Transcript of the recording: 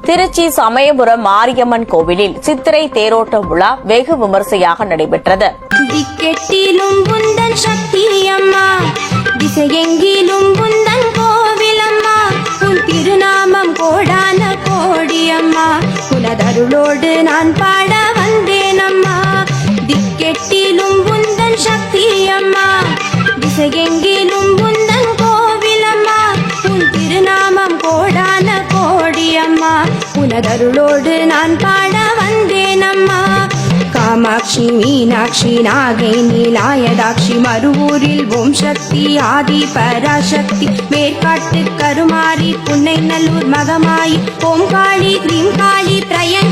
திருச்சி சமயபுரம் மாரியம்மன் கோவிலில் சித்திரை தேரோட்ட விழா வெகு விமர்சையாக நடைபெற்றது. திக்கெட்டிலும் புந்தன் சக்தி அம்மா, திசையெங்கிலும் புந்தன் கோவிலம்மா, உன் திருநாமம் கோடான கோடி அம்மா, உனதருளோடு நான் பாட வந்தேன் அம்மா. திக்கெட்டிலும் புந்தன் சக்தி அம்மா, திசையெங்கிலும் புந்தன் கோவிலம்மா, உன் திருநாமம் கோடான கோடி அம்மா, உனதருளோடு நான் பாட வந்தேன் அம்மா. காமாட்சி மீனாட்சி நாகை நீலாயதாட்சி மறுவூரில் ஓம் சக்தி ஆதி பராசக்தி மேற்காட்டு கருமாரி புன்னை நல்லூர் மகமாயி ஓம் காளி கிரீம் காளி பிரயன்